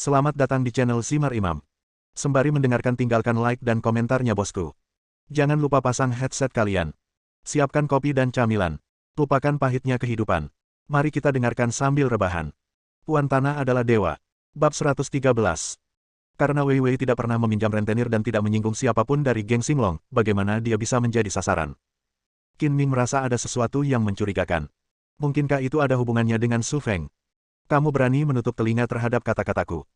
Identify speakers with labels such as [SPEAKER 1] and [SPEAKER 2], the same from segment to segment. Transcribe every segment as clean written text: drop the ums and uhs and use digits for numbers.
[SPEAKER 1] Selamat datang di channel Simar Imam. Sembari mendengarkan tinggalkan like dan komentarnya bosku. Jangan lupa pasang headset kalian. Siapkan kopi dan camilan. Lupakan pahitnya kehidupan. Mari kita dengarkan sambil rebahan. Tuan Tanah adalah dewa. Bab 113. Karena Wei Wei tidak pernah meminjam rentenir dan tidak menyinggung siapapun dari geng Xinglong, bagaimana dia bisa menjadi sasaran? Qin Ming merasa ada sesuatu yang mencurigakan. Mungkinkah itu ada hubungannya dengan Su Feng? Kamu berani menutup telinga terhadap kata-kataku.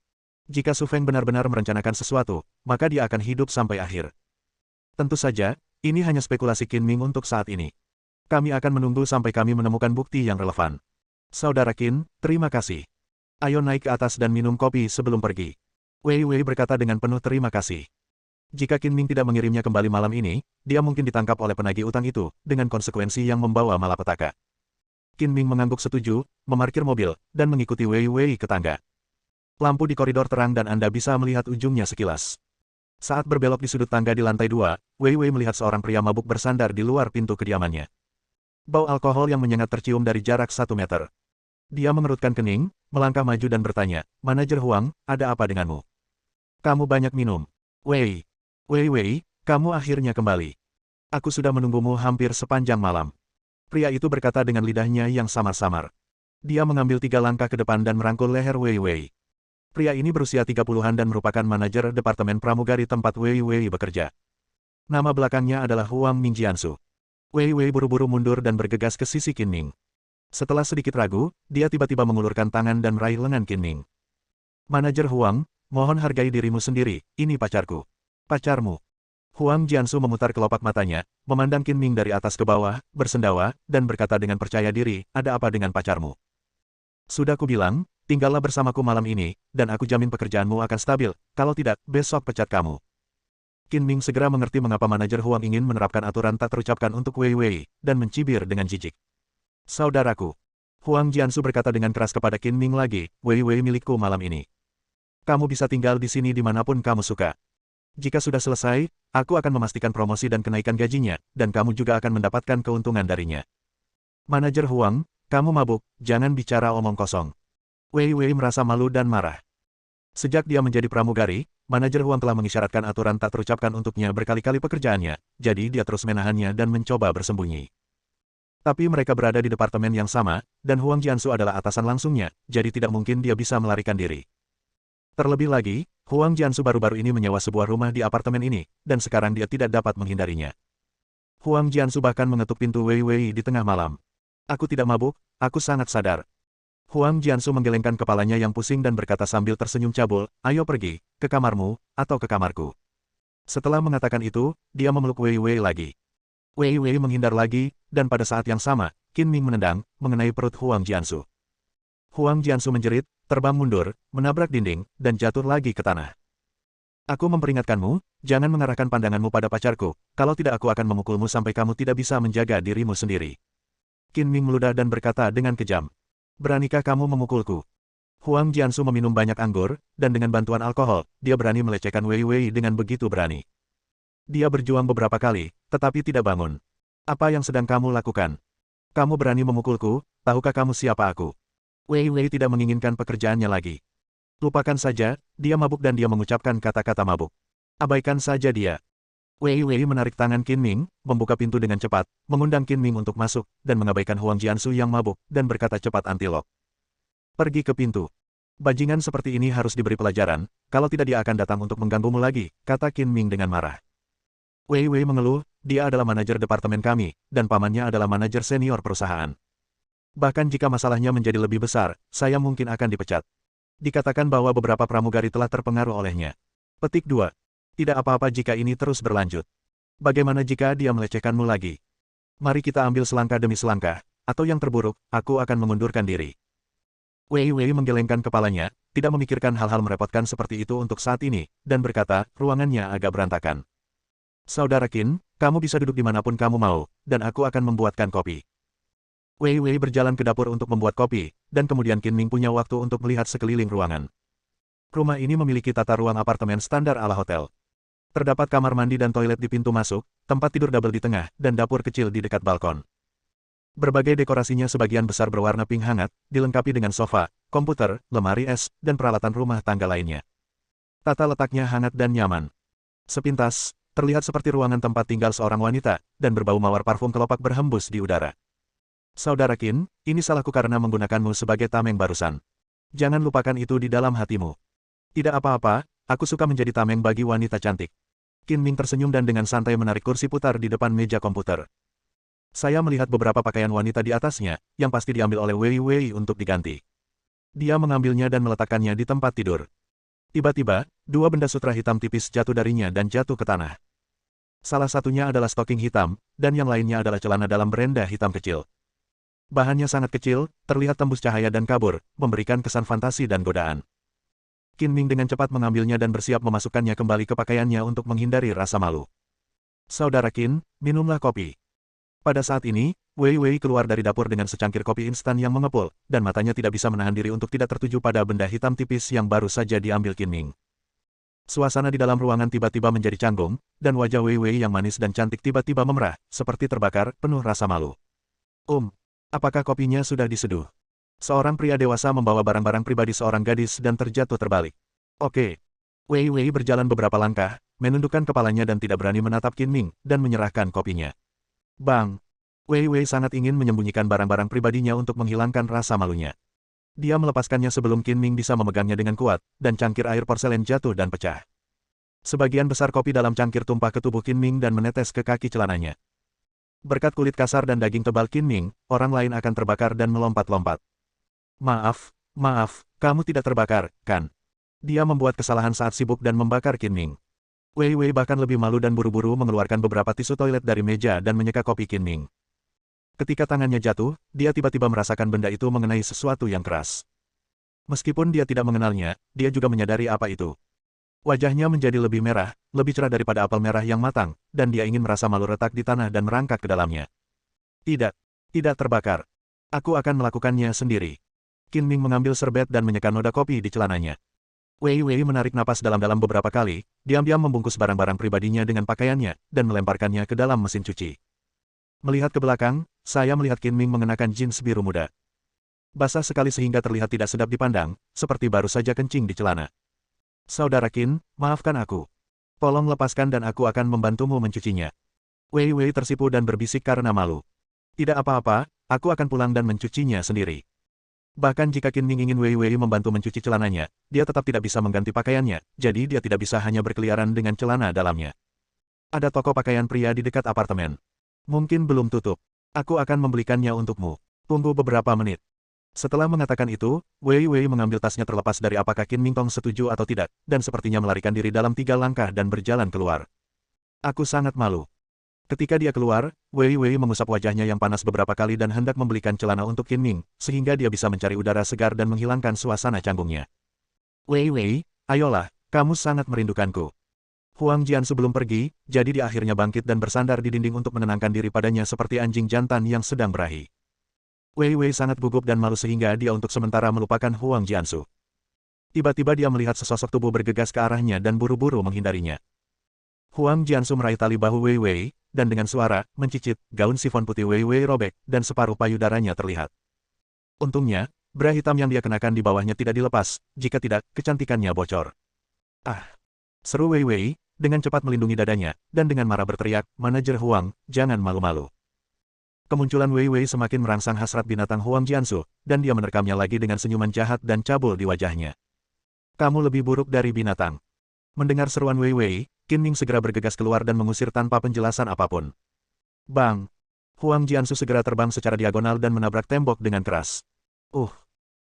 [SPEAKER 1] Jika Su Feng benar-benar merencanakan sesuatu, maka dia akan hidup sampai akhir. Tentu saja, ini hanya spekulasi Qin Ming untuk saat ini. Kami akan menunggu sampai kami menemukan bukti yang relevan. Saudara Qin, terima kasih. Ayo naik ke atas dan minum kopi sebelum pergi. Wei Wei berkata dengan penuh terima kasih. Jika Qin Ming tidak mengirimnya kembali malam ini, dia mungkin ditangkap oleh penagih utang itu, dengan konsekuensi yang membawa malapetaka. Qin Ming mengangguk setuju, memarkir mobil, dan mengikuti Wei Wei ke tangga. Lampu di koridor terang dan Anda bisa melihat ujungnya sekilas. Saat berbelok di sudut tangga di lantai 2, Wei Wei melihat seorang pria mabuk bersandar di luar pintu kediamannya. Bau alkohol yang menyengat tercium dari jarak 1 meter. Dia mengerutkan kening, melangkah maju dan bertanya, "Manajer Huang, ada apa denganmu? Kamu banyak minum." Wei Wei, kamu akhirnya kembali. Aku sudah menunggumu hampir sepanjang malam." Pria itu berkata dengan lidahnya yang samar-samar. Dia mengambil 3 langkah ke depan dan merangkul leher Wei Wei. Pria ini berusia 30-an dan merupakan manajer departemen pramugari tempat Wei Wei bekerja. Nama belakangnya adalah Huang Mingjiansu. Wei Wei buru-buru mundur dan bergegas ke sisi Qin Ming. Setelah sedikit ragu, dia tiba-tiba mengulurkan tangan dan meraih lengan Qin Ming. "Manajer Huang, mohon hargai dirimu sendiri, ini pacarku." "Pacarmu?" Huang Jiansu memutar kelopak matanya, memandang Qin Ming dari atas ke bawah, bersendawa, dan berkata dengan percaya diri, "Ada apa dengan pacarmu?" "Sudah kubilang, tinggallah bersamaku malam ini, dan aku jamin pekerjaanmu akan stabil, kalau tidak, besok pecat kamu." Qin Ming segera mengerti mengapa manajer Huang ingin menerapkan aturan tak terucapkan untuk Wei Wei, dan mencibir dengan jijik. "Saudaraku." Huang Jiansu berkata dengan keras kepada Qin Ming lagi, "Wei Wei milikku malam ini. Kamu bisa tinggal di sini dimanapun kamu suka. Jika sudah selesai, aku akan memastikan promosi dan kenaikan gajinya, dan kamu juga akan mendapatkan keuntungan darinya." "Manajer Huang, kamu mabuk, jangan bicara omong kosong." Wei Wei merasa malu dan marah. Sejak dia menjadi pramugari, manajer Huang telah mengisyaratkan aturan tak terucapkan untuknya berkali-kali pekerjaannya, jadi dia terus menahannya dan mencoba bersembunyi. Tapi mereka berada di departemen yang sama, dan Huang Jiansu adalah atasan langsungnya, jadi tidak mungkin dia bisa melarikan diri. Terlebih lagi, Huang Jiansu baru-baru ini menyewa sebuah rumah di apartemen ini, dan sekarang dia tidak dapat menghindarinya. Huang Jiansu bahkan mengetuk pintu Wei Wei di tengah malam. "Aku tidak mabuk, aku sangat sadar." Huang Jiansu menggelengkan kepalanya yang pusing dan berkata sambil tersenyum cabul, "Ayo pergi, ke kamarmu, atau ke kamarku." Setelah mengatakan itu, dia memeluk Wei Wei lagi. Wei Wei menghindar lagi, dan pada saat yang sama, Qin Ming menendang, mengenai perut Huang Jiansu. Huang Jiansu menjerit, terbang mundur, menabrak dinding, dan jatuh lagi ke tanah. "Aku memperingatkanmu, jangan mengarahkan pandanganmu pada pacarku, kalau tidak aku akan memukulmu sampai kamu tidak bisa menjaga dirimu sendiri." Qin Ming meludah dan berkata dengan kejam, "Beranikah kamu memukulku?" Huang Jiansu meminum banyak anggur, dan dengan bantuan alkohol, dia berani melecehkan Wei Wei dengan begitu berani. Dia berjuang beberapa kali, tetapi tidak bangun. "Apa yang sedang kamu lakukan? Kamu berani memukulku, tahukah kamu siapa aku?" Wei Wei tidak menginginkan pekerjaannya lagi. Lupakan saja, dia mabuk dan dia mengucapkan kata-kata mabuk. Abaikan saja dia. Wei Wei menarik tangan Qin Ming, membuka pintu dengan cepat, mengundang Qin Ming untuk masuk, dan mengabaikan Huang Jiansu yang mabuk, dan berkata cepat anti-lock. "Pergi ke pintu. Bajingan seperti ini harus diberi pelajaran, kalau tidak dia akan datang untuk mengganggumu lagi," kata Qin Ming dengan marah. Wei Wei mengeluh, "Dia adalah manajer departemen kami, dan pamannya adalah manajer senior perusahaan. Bahkan jika masalahnya menjadi lebih besar, saya mungkin akan dipecat. Dikatakan bahwa beberapa pramugari telah terpengaruh olehnya." Petik 2. Tidak apa-apa jika ini terus berlanjut. Bagaimana jika dia melecehkanmu lagi? Mari kita ambil selangkah demi selangkah, atau yang terburuk, aku akan mengundurkan diri. Wei Wei menggelengkan kepalanya, tidak memikirkan hal-hal merepotkan seperti itu untuk saat ini, dan berkata, ruangannya agak berantakan. "Saudara Qin, kamu bisa duduk dimanapun kamu mau, dan aku akan membuatkan kopi." Wei Wei berjalan ke dapur untuk membuat kopi, dan kemudian Qin Ming punya waktu untuk melihat sekeliling ruangan. Rumah ini memiliki tata ruang apartemen standar ala hotel. Terdapat kamar mandi dan toilet di pintu masuk, tempat tidur double di tengah, dan dapur kecil di dekat balkon. Berbagai dekorasinya sebagian besar berwarna pink hangat, dilengkapi dengan sofa, komputer, lemari es, dan peralatan rumah tangga lainnya. Tata letaknya hangat dan nyaman. Sepintas, terlihat seperti ruangan tempat tinggal seorang wanita, dan berbau mawar parfum kelopak berhembus di udara. Saudara Qin, ini salahku karena menggunakanmu sebagai tameng barusan. Jangan lupakan itu di dalam hatimu. Tidak apa-apa, aku suka menjadi tameng bagi wanita cantik. Qin Ming tersenyum dan dengan santai menarik kursi putar di depan meja komputer. Saya melihat beberapa pakaian wanita di atasnya, yang pasti diambil oleh Wei Wei untuk diganti. Dia mengambilnya dan meletakkannya di tempat tidur. Tiba-tiba, dua benda sutra hitam tipis jatuh darinya dan jatuh ke tanah. Salah satunya adalah stoking hitam, dan yang lainnya adalah celana dalam berenda hitam kecil. Bahannya sangat kecil, terlihat tembus cahaya dan kabur, memberikan kesan fantasi dan godaan. Qin Ming dengan cepat mengambilnya dan bersiap memasukkannya kembali ke pakaiannya untuk menghindari rasa malu. Saudara Qin, minumlah kopi. Pada saat ini, Wei Wei keluar dari dapur dengan secangkir kopi instan yang mengepul, dan matanya tidak bisa menahan diri untuk tidak tertuju pada benda hitam tipis yang baru saja diambil Qin Ming. Suasana di dalam ruangan tiba-tiba menjadi canggung, dan wajah Wei Wei yang manis dan cantik tiba-tiba memerah, seperti terbakar, penuh rasa malu. Apakah kopinya sudah diseduh? Seorang pria dewasa membawa barang-barang pribadi seorang gadis dan terjatuh terbalik. Oke. Wei Wei berjalan beberapa langkah, menundukkan kepalanya dan tidak berani menatap Qin Ming, dan menyerahkan kopinya. Bang! Wei Wei sangat ingin menyembunyikan barang-barang pribadinya untuk menghilangkan rasa malunya. Dia melepaskannya sebelum Qin Ming bisa memegangnya dengan kuat, dan cangkir air porselen jatuh dan pecah. Sebagian besar kopi dalam cangkir tumpah ke tubuh Qin Ming dan menetes ke kaki celananya. Berkat kulit kasar dan daging tebal Qin Ming, orang lain akan terbakar dan melompat-lompat. Maaf, kamu tidak terbakar, kan? Dia membuat kesalahan saat sibuk dan membakar Qin Ming. Wei Wei bahkan lebih malu dan buru-buru mengeluarkan beberapa tisu toilet dari meja dan menyeka kopi Qin Ming. Ketika tangannya jatuh, dia tiba-tiba merasakan benda itu mengenai sesuatu yang keras. Meskipun dia tidak mengenalnya, dia juga menyadari apa itu. Wajahnya menjadi lebih merah, lebih cerah daripada apel merah yang matang, dan dia ingin merasa malu retak di tanah dan merangkak ke dalamnya. Tidak terbakar. Aku akan melakukannya sendiri. Qin Ming mengambil serbet dan menyeka noda kopi di celananya. Wei Wei menarik napas dalam-dalam beberapa kali, diam-diam membungkus barang-barang pribadinya dengan pakaiannya, dan melemparkannya ke dalam mesin cuci. Melihat ke belakang, saya melihat Qin Ming mengenakan jeans biru muda. Basah sekali sehingga terlihat tidak sedap dipandang, seperti baru saja kencing di celana. Saudara Qin, maafkan aku. Tolong lepaskan dan aku akan membantumu mencucinya. Wei Wei tersipu dan berbisik karena malu. Tidak apa-apa, aku akan pulang dan mencucinya sendiri. Bahkan jika Qin Ming ingin Wei Wei membantu mencuci celananya, dia tetap tidak bisa mengganti pakaiannya, jadi dia tidak bisa hanya berkeliaran dengan celana dalamnya. Ada toko pakaian pria di dekat apartemen. Mungkin belum tutup. Aku akan membelikannya untukmu. Tunggu beberapa menit. Setelah mengatakan itu, Wei Wei mengambil tasnya terlepas dari apakah Qin Ming Tong setuju atau tidak, dan sepertinya melarikan diri dalam 3 langkah dan berjalan keluar. Aku sangat malu. Ketika dia keluar, Wei Wei mengusap wajahnya yang panas beberapa kali dan hendak membelikan celana untuk Qin Ming, sehingga dia bisa mencari udara segar dan menghilangkan suasana canggungnya. Wei Wei, ayolah, kamu sangat merindukanku. Huang Jiansu belum pergi, jadi dia akhirnya bangkit dan bersandar di dinding untuk menenangkan diri padanya seperti anjing jantan yang sedang berahi. Wei Wei sangat gugup dan malu sehingga dia untuk sementara melupakan Huang Jiansu. Tiba-tiba dia melihat sesosok tubuh bergegas ke arahnya dan buru-buru menghindarinya. Huang Jiansu meraih tali bahu Wei Wei, dan dengan suara mencicit, gaun sifon putih Wei Wei robek, dan separuh payudaranya terlihat. Untungnya, bra hitam yang dia kenakan di bawahnya tidak dilepas, jika tidak, kecantikannya bocor. Seru Wei Wei, dengan cepat melindungi dadanya, dan dengan marah berteriak, "Manajer Huang, jangan malu-malu." Kemunculan Wei Wei semakin merangsang hasrat binatang Huang Jiansu, dan dia menerkamnya lagi dengan senyuman jahat dan cabul di wajahnya. Kamu lebih buruk dari binatang. Mendengar seruan Wei Wei, Qin Ming segera bergegas keluar dan mengusir tanpa penjelasan apapun. Bang! Huang Jiansu segera terbang secara diagonal dan menabrak tembok dengan keras.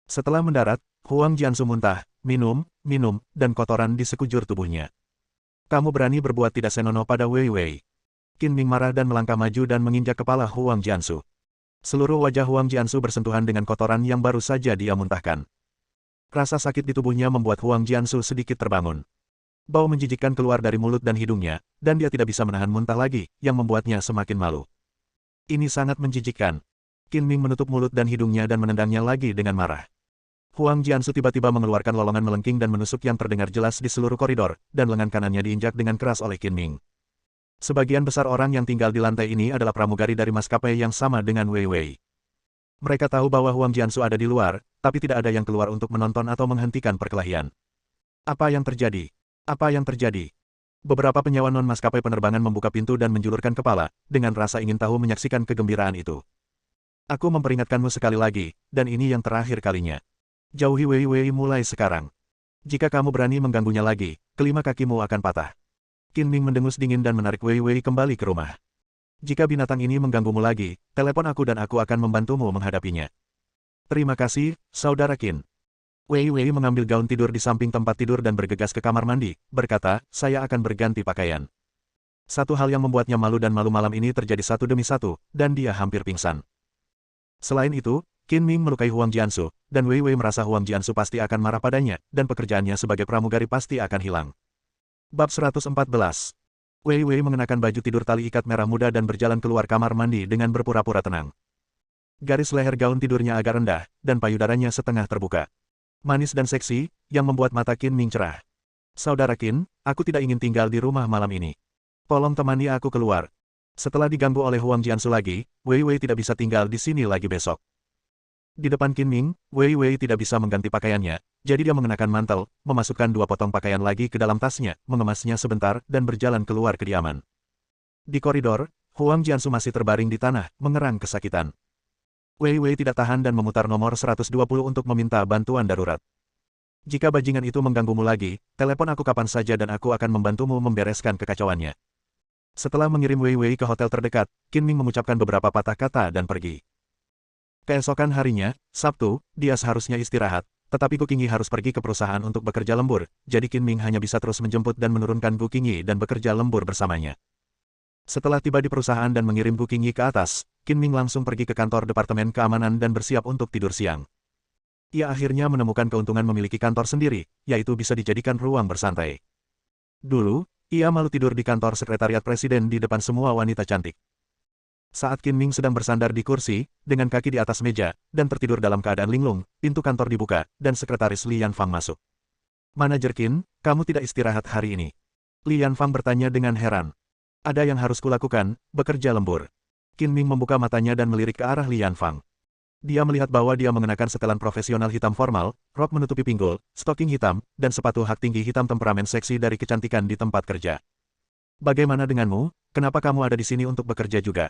[SPEAKER 1] Setelah mendarat, Huang Jiansu muntah, minum, dan kotoran di sekujur tubuhnya. Kamu berani berbuat tidak senonoh pada Wei Wei. Qin Ming marah dan melangkah maju dan menginjak kepala Huang Jiansu. Seluruh wajah Huang Jiansu bersentuhan dengan kotoran yang baru saja dia muntahkan. Rasa sakit di tubuhnya membuat Huang Jiansu sedikit terbangun. Bau menjijikkan keluar dari mulut dan hidungnya, dan dia tidak bisa menahan muntah lagi, yang membuatnya semakin malu. Ini sangat menjijikkan. Qin Ming menutup mulut dan hidungnya dan menendangnya lagi dengan marah. Huang Jiansu tiba-tiba mengeluarkan lolongan melengking dan menusuk yang terdengar jelas di seluruh koridor, dan lengan kanannya diinjak dengan keras oleh Qin Ming. Sebagian besar orang yang tinggal di lantai ini adalah pramugari dari maskapai yang sama dengan Wei Wei. Mereka tahu bahwa Huang Jiansu ada di luar, tapi tidak ada yang keluar untuk menonton atau menghentikan perkelahian. Apa yang terjadi? Apa yang terjadi? Beberapa penyewa non-maskapai penerbangan membuka pintu dan menjulurkan kepala, dengan rasa ingin tahu menyaksikan kegembiraan itu. Aku memperingatkanmu sekali lagi, dan ini yang terakhir kalinya. Jauhi Wei Wei mulai sekarang. Jika kamu berani mengganggunya lagi, kelima kakimu akan patah. Qin Ming mendengus dingin dan menarik Wei Wei kembali ke rumah. Jika binatang ini mengganggumu lagi, telepon aku dan aku akan membantumu menghadapinya. Terima kasih, Saudara Qin. Wei Wei mengambil gaun tidur di samping tempat tidur dan bergegas ke kamar mandi, berkata, saya akan berganti pakaian. Satu hal yang membuatnya malu dan malu malam ini terjadi satu demi satu, dan dia hampir pingsan. Selain itu, Qin Ming melukai Huang Jiansu, dan Wei Wei merasa Huang Jiansu pasti akan marah padanya, dan pekerjaannya sebagai pramugari pasti akan hilang. Bab 114. Wei Wei mengenakan baju tidur tali ikat merah muda dan berjalan keluar kamar mandi dengan berpura-pura tenang. Garis leher gaun tidurnya agak rendah, dan payudaranya setengah terbuka. Manis dan seksi, yang membuat mata Qin Ming cerah. Saudara Qin, aku tidak ingin tinggal di rumah malam ini. Tolong temani aku keluar. Setelah diganggu oleh Huang Jiansu lagi, Wei Wei tidak bisa tinggal di sini lagi besok. Di depan Qin Ming, Wei Wei tidak bisa mengganti pakaiannya, jadi dia mengenakan mantel, memasukkan 2 potong pakaian lagi ke dalam tasnya, mengemasnya sebentar, dan berjalan keluar kediaman. Di koridor, Huang Jiansu masih terbaring di tanah, mengerang kesakitan. Wei Wei tidak tahan dan memutar nomor 120 untuk meminta bantuan darurat. Jika bajingan itu mengganggumu lagi, telepon aku kapan saja dan aku akan membantumu membereskan kekacauannya. Setelah mengirim Wei Wei ke hotel terdekat, Qin Ming mengucapkan beberapa patah kata dan pergi. Keesokan harinya, Sabtu, dia seharusnya istirahat, tetapi Gu Qingyi harus pergi ke perusahaan untuk bekerja lembur, jadi Qin Ming hanya bisa terus menjemput dan menurunkan Gu Qingyi dan bekerja lembur bersamanya. Setelah tiba di perusahaan dan mengirim Gu Qingyi ke atas, Qin Ming langsung pergi ke kantor Departemen Keamanan dan bersiap untuk tidur siang. Ia akhirnya menemukan keuntungan memiliki kantor sendiri, yaitu bisa dijadikan ruang bersantai. Dulu, ia malu tidur di kantor sekretariat presiden di depan semua wanita cantik. Saat Qin Ming sedang bersandar di kursi, dengan kaki di atas meja, dan tertidur dalam keadaan linglung, pintu kantor dibuka, dan sekretaris Li Yanfang masuk. Manajer Qin, kamu tidak istirahat hari ini? Li Yanfang bertanya dengan heran. Ada yang harus kulakukan, bekerja lembur. Qin Ming membuka matanya dan melirik ke arah Li Yanfang. Dia melihat bahwa dia mengenakan setelan profesional hitam formal, rok menutupi pinggul, stoking hitam, dan sepatu hak tinggi hitam temperamen seksi dari kecantikan di tempat kerja. Bagaimana denganmu, kenapa kamu ada di sini untuk bekerja juga?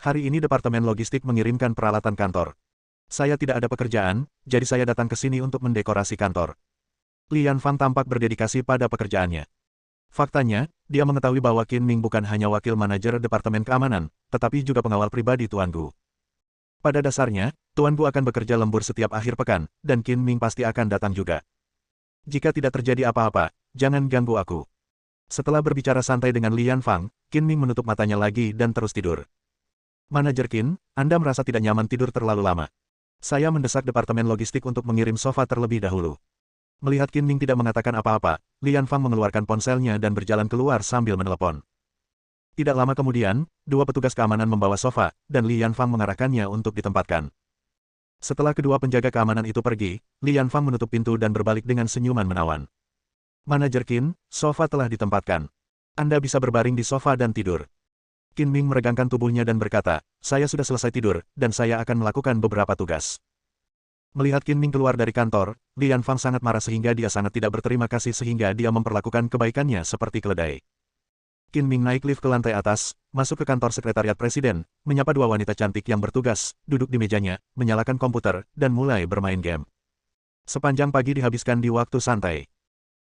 [SPEAKER 1] Hari ini Departemen Logistik mengirimkan peralatan kantor. Saya tidak ada pekerjaan, jadi saya datang ke sini untuk mendekorasi kantor. Li Yanfang tampak berdedikasi pada pekerjaannya. Faktanya, dia mengetahui bahwa Qin Ming bukan hanya wakil manajer Departemen Keamanan, tetapi juga pengawal pribadi Tuan Gu. Pada dasarnya, Tuan Gu akan bekerja lembur setiap akhir pekan, dan Qin Ming pasti akan datang juga. Jika tidak terjadi apa-apa, jangan ganggu aku. Setelah berbicara santai dengan Li Yanfang, Qin Ming menutup matanya lagi dan terus tidur. Manajer Qin, Anda merasa tidak nyaman tidur terlalu lama. Saya mendesak Departemen Logistik untuk mengirim sofa terlebih dahulu. Melihat Qin Ming tidak mengatakan apa-apa, Li Yanfang mengeluarkan ponselnya dan berjalan keluar sambil menelepon. Tidak lama kemudian, 2 petugas keamanan membawa sofa, dan Li Yanfang mengarahkannya untuk ditempatkan. Setelah kedua penjaga keamanan itu pergi, Li Yanfang menutup pintu dan berbalik dengan senyuman menawan. Manajer Qin, sofa telah ditempatkan. Anda bisa berbaring di sofa dan tidur. Qin Ming meregangkan tubuhnya dan berkata, saya sudah selesai tidur, dan saya akan melakukan beberapa tugas. Melihat Qin Ming keluar dari kantor, Li Yanfang sangat marah sehingga dia sangat tidak berterima kasih sehingga dia memperlakukan kebaikannya seperti keledai. Qin Ming naik lift ke lantai atas, masuk ke kantor sekretariat presiden, menyapa 2 wanita cantik yang bertugas, duduk di mejanya, menyalakan komputer, dan mulai bermain game. Sepanjang pagi dihabiskan di waktu santai.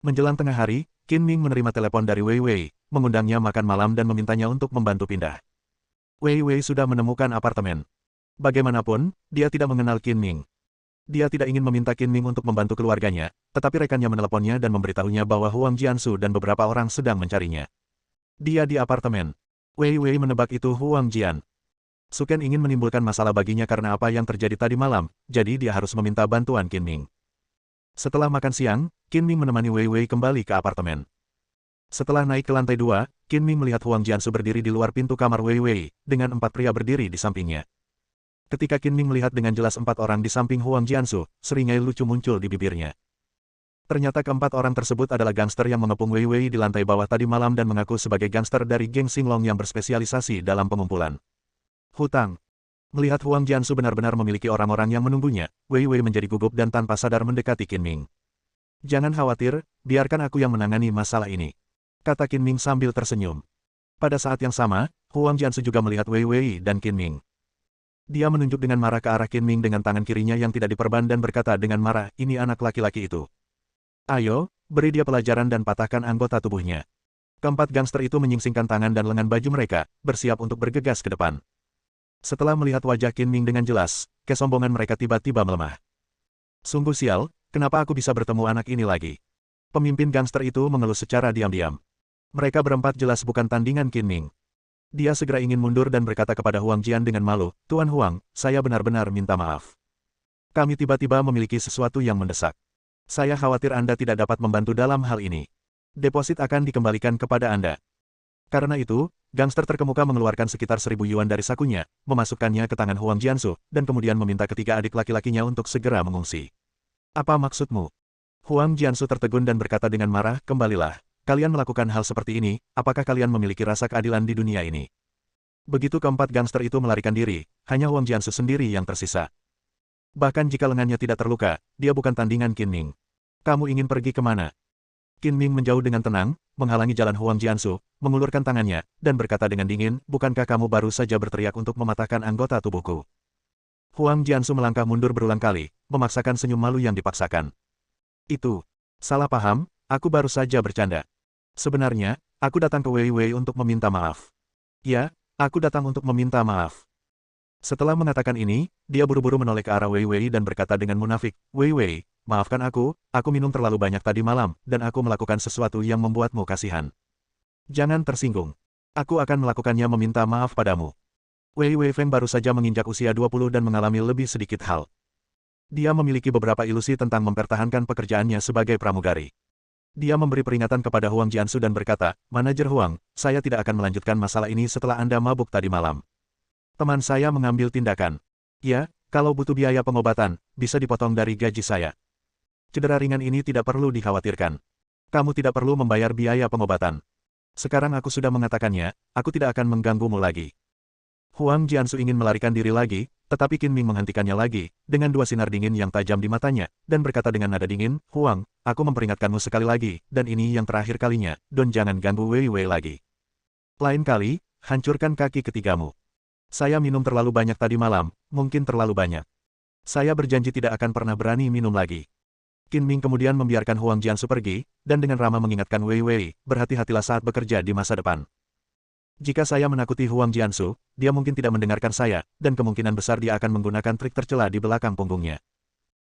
[SPEAKER 1] Menjelang tengah hari, Qin Ming menerima telepon dari Wei Wei, mengundangnya makan malam dan memintanya untuk membantu pindah. Wei Wei sudah menemukan apartemen. Bagaimanapun, dia tidak mengenal Qin Ming. Dia tidak ingin meminta Qin Ming untuk membantu keluarganya, tetapi rekannya meneleponnya dan memberitahunya bahwa Huang Jiansu dan beberapa orang sedang mencarinya. Dia di apartemen. Wei Wei menebak itu Huang Jian. Suken ingin menimbulkan masalah baginya karena apa yang terjadi tadi malam, jadi dia harus meminta bantuan Qin Ming. Setelah makan siang, Qin Ming menemani Wei Wei kembali ke apartemen. Setelah naik ke lantai 2, Qin Ming melihat Huang Jiansu berdiri di luar pintu kamar Wei Wei, dengan 4 pria berdiri di sampingnya. Ketika Qin Ming melihat dengan jelas 4 orang di samping Huang Jiansu, seringai lucu muncul di bibirnya. Ternyata keempat orang tersebut adalah gangster yang mengepung Wei Wei di lantai bawah tadi malam dan mengaku sebagai gangster dari geng Xinglong yang berspesialisasi dalam pengumpulan hutang. Melihat Huang Jiansu benar-benar memiliki orang-orang yang menunggunya, Wei Wei menjadi gugup dan tanpa sadar mendekati Qin Ming. Jangan khawatir, biarkan aku yang menangani masalah ini, kata Qin Ming sambil tersenyum. Pada saat yang sama, Huang Jiansu juga melihat Wei Wei dan Qin Ming. Dia menunjuk dengan marah ke arah Qin Ming dengan tangan kirinya yang tidak diperban dan berkata dengan marah, ini anak laki-laki itu. Ayo, beri dia pelajaran dan patahkan anggota tubuhnya. Keempat gangster itu menyingsingkan tangan dan lengan baju mereka, bersiap untuk bergegas ke depan. Setelah melihat wajah Qin Ming dengan jelas, kesombongan mereka tiba-tiba melemah. Sungguh sial, kenapa aku bisa bertemu anak ini lagi? Pemimpin gangster itu mengeluh secara diam-diam. Mereka berempat jelas bukan tandingan Qin Ming. Dia segera ingin mundur dan berkata kepada Huang Jian dengan malu, Tuan Huang, saya benar-benar minta maaf. Kami tiba-tiba memiliki sesuatu yang mendesak. Saya khawatir Anda tidak dapat membantu dalam hal ini. Deposit akan dikembalikan kepada Anda. Karena itu, gangster terkemuka mengeluarkan sekitar 1.000 yuan dari sakunya, memasukkannya ke tangan Huang Jiansu, dan kemudian meminta ketiga adik laki-lakinya untuk segera mengungsi. Apa maksudmu? Huang Jiansu tertegun dan berkata dengan marah, kembalilah. Kalian melakukan hal seperti ini, apakah kalian memiliki rasa keadilan di dunia ini? Begitu keempat gangster itu melarikan diri, hanya Huang Jiansu sendiri yang tersisa. Bahkan jika lengannya tidak terluka, dia bukan tandingan Qin Ming. Kamu ingin pergi kemana? Qin Ming menjauh dengan tenang, menghalangi jalan Huang Jiansu, mengulurkan tangannya, dan berkata dengan dingin, bukankah kamu baru saja berteriak untuk mematahkan anggota tubuhku? Huang Jiansu melangkah mundur berulang kali, memaksakan senyum malu yang dipaksakan. Itu salah paham, aku baru saja bercanda. Sebenarnya, aku datang ke Wei Wei untuk meminta maaf. Ya, aku datang untuk meminta maaf. Setelah mengatakan ini, dia buru-buru menoleh ke arah Wei Wei dan berkata dengan munafik, Wei Wei, maafkan aku minum terlalu banyak tadi malam, dan aku melakukan sesuatu yang membuatmu kasihan. Jangan tersinggung. Aku akan melakukannya meminta maaf padamu. Wei Wei Feng baru saja menginjak usia 20 dan mengalami lebih sedikit hal. Dia memiliki beberapa ilusi tentang mempertahankan pekerjaannya sebagai pramugari. Dia memberi peringatan kepada Huang Jiansu dan berkata, Manajer Huang, saya tidak akan melanjutkan masalah ini setelah Anda mabuk tadi malam. Teman saya mengambil tindakan. Ya, kalau butuh biaya pengobatan, bisa dipotong dari gaji saya. Cedera ringan ini tidak perlu dikhawatirkan. Kamu tidak perlu membayar biaya pengobatan. Sekarang aku sudah mengatakannya, aku tidak akan mengganggumu lagi. Huang Jiansu ingin melarikan diri lagi, tetapi Qin Ming menghentikannya lagi, dengan dua sinar dingin yang tajam di matanya, dan berkata dengan nada dingin, Huang, aku memperingatkanmu sekali lagi, dan ini yang terakhir kalinya, dan jangan ganggu Wei Wei lagi. Lain kali, hancurkan kaki ketigamu. Saya minum terlalu banyak tadi malam, mungkin terlalu banyak. Saya berjanji tidak akan pernah berani minum lagi. Qin Ming kemudian membiarkan Huang Jiansu pergi, dan dengan ramah mengingatkan Wei Wei, berhati-hatilah saat bekerja di masa depan. Jika saya menakuti Huang Jiansu, dia mungkin tidak mendengarkan saya, dan kemungkinan besar dia akan menggunakan trik tercela di belakang punggungnya.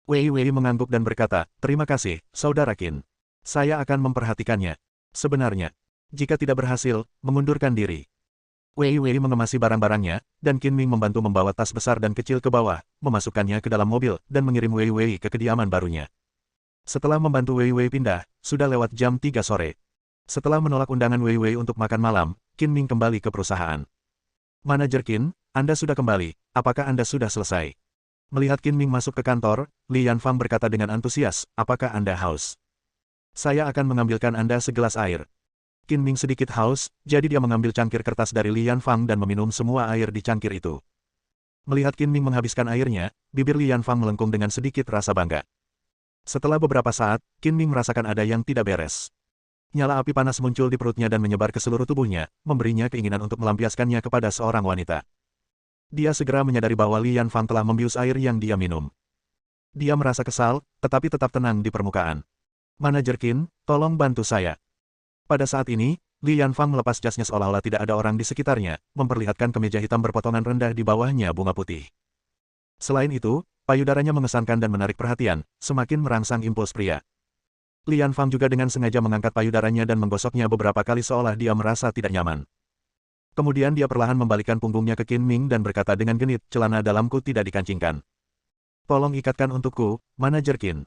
[SPEAKER 1] Wei Wei mengangguk dan berkata, terima kasih, Saudara Qin. Saya akan memperhatikannya. Sebenarnya, jika tidak berhasil, mengundurkan diri. Wei Wei mengemasi barang-barangnya, dan Qin Ming membantu membawa tas besar dan kecil ke bawah, memasukkannya ke dalam mobil, dan mengirim Wei Wei ke kediaman barunya. Setelah membantu Wei Wei pindah, sudah lewat jam 3 sore. Setelah menolak undangan Wei Wei untuk makan malam, Qin Ming kembali ke perusahaan. Manajer Qin, Anda sudah kembali, apakah Anda sudah selesai? Melihat Qin Ming masuk ke kantor, Li Yanfang berkata dengan antusias, apakah Anda haus? Saya akan mengambilkan Anda segelas air. Qin Ming sedikit haus, jadi dia mengambil cangkir kertas dari Li Yanfang dan meminum semua air di cangkir itu. Melihat Qin Ming menghabiskan airnya, bibir Li Yanfang melengkung dengan sedikit rasa bangga. Setelah beberapa saat, Qin Ming merasakan ada yang tidak beres. Nyala api panas muncul di perutnya dan menyebar ke seluruh tubuhnya, memberinya keinginan untuk melampiaskannya kepada seorang wanita. Dia segera menyadari bahwa Li Yanfang telah membius air yang dia minum. Dia merasa kesal, tetapi tetap tenang di permukaan. Manajer Qin, tolong bantu saya. Pada saat ini, Li Yanfang melepas jasnya seolah-olah tidak ada orang di sekitarnya, memperlihatkan kemeja hitam berpotongan rendah di bawahnya bunga putih. Selain itu, payudaranya mengesankan dan menarik perhatian, semakin merangsang impuls pria. Li Yanfang juga dengan sengaja mengangkat payudaranya dan menggosoknya beberapa kali seolah dia merasa tidak nyaman. Kemudian dia perlahan membalikkan punggungnya ke Qin Ming dan berkata dengan genit, celana dalamku tidak dikancingkan. Tolong ikatkan untukku, Manajer Qin.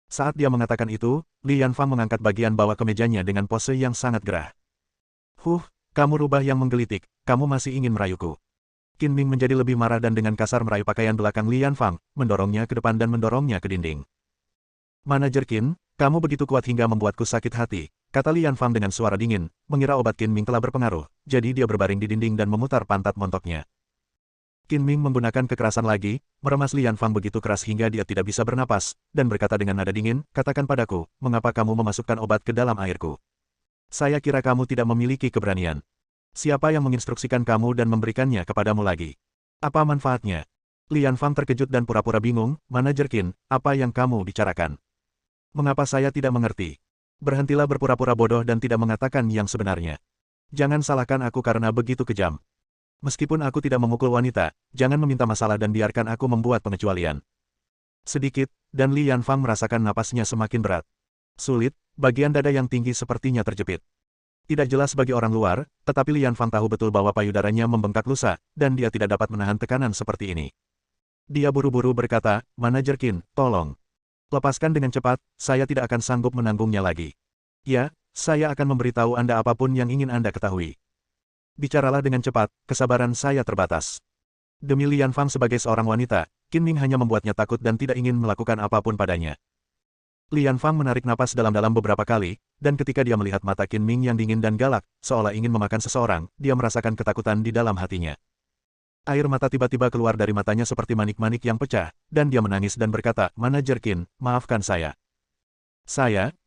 [SPEAKER 1] Saat dia mengatakan itu, Li Yanfang mengangkat bagian bawah kemejanya dengan pose yang sangat gerah. Kamu rubah yang menggelitik, kamu masih ingin merayuku. Qin Ming menjadi lebih marah dan dengan kasar merayu pakaian belakang Li Yanfang, mendorongnya ke depan dan mendorongnya ke dinding. Manajer Qin, kamu begitu kuat hingga membuatku sakit hati, kata Li Yanfang dengan suara dingin, mengira obat Qin Ming telah berpengaruh, jadi dia berbaring di dinding dan memutar pantat montoknya. Qin Ming menggunakan kekerasan lagi, meremas Lian Fang begitu keras hingga dia tidak bisa bernapas, dan berkata dengan nada dingin, katakan padaku, mengapa kamu memasukkan obat ke dalam airku? Saya kira kamu tidak memiliki keberanian. Siapa yang menginstruksikan kamu dan memberikannya kepadamu lagi? Apa manfaatnya? Lian Fang terkejut dan pura-pura bingung, manajer Qin, apa yang kamu bicarakan? Mengapa saya tidak mengerti? Berhentilah berpura-pura bodoh dan tidak mengatakan yang sebenarnya. Jangan salahkan aku karena begitu kejam. Meskipun aku tidak memukul wanita, jangan meminta masalah dan biarkan aku membuat pengecualian. Sedikit, dan Li Yanfang merasakan napasnya semakin berat. Sulit, bagian dada yang tinggi sepertinya terjepit. Tidak jelas bagi orang luar, tetapi Li Yanfang tahu betul bahwa payudaranya membengkak lusa, dan dia tidak dapat menahan tekanan seperti ini. Dia buru-buru berkata, Manajer Qin, tolong. Lepaskan dengan cepat, saya tidak akan sanggup menanggungnya lagi. Ya, saya akan memberitahu Anda apapun yang ingin Anda ketahui. Bicaralah dengan cepat, kesabaran saya terbatas. Demi Li Yanfang sebagai seorang wanita, Qin Ming hanya membuatnya takut dan tidak ingin melakukan apapun padanya. Li Yanfang menarik napas dalam-dalam beberapa kali, dan ketika dia melihat mata Qin Ming yang dingin dan galak, seolah ingin memakan seseorang, dia merasakan ketakutan di dalam hatinya. Air mata tiba-tiba keluar dari matanya seperti manik-manik yang pecah, dan dia menangis dan berkata, Manajer Qin, maafkan saya.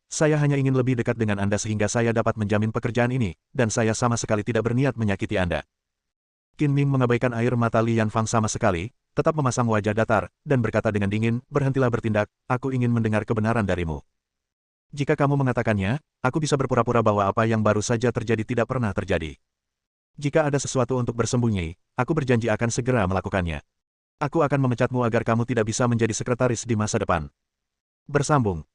[SPEAKER 1] Saya hanya ingin lebih dekat dengan Anda sehingga saya dapat menjamin pekerjaan ini, dan saya sama sekali tidak berniat menyakiti Anda. Qin Ming mengabaikan air mata Li Yanfang sama sekali, tetap memasang wajah datar, dan berkata dengan dingin, berhentilah bertindak, aku ingin mendengar kebenaran darimu. Jika kamu mengatakannya, aku bisa berpura-pura bahwa apa yang baru saja terjadi tidak pernah terjadi. Jika ada sesuatu untuk bersembunyi, aku berjanji akan segera melakukannya. Aku akan memecatmu agar kamu tidak bisa menjadi sekretaris di masa depan. Bersambung.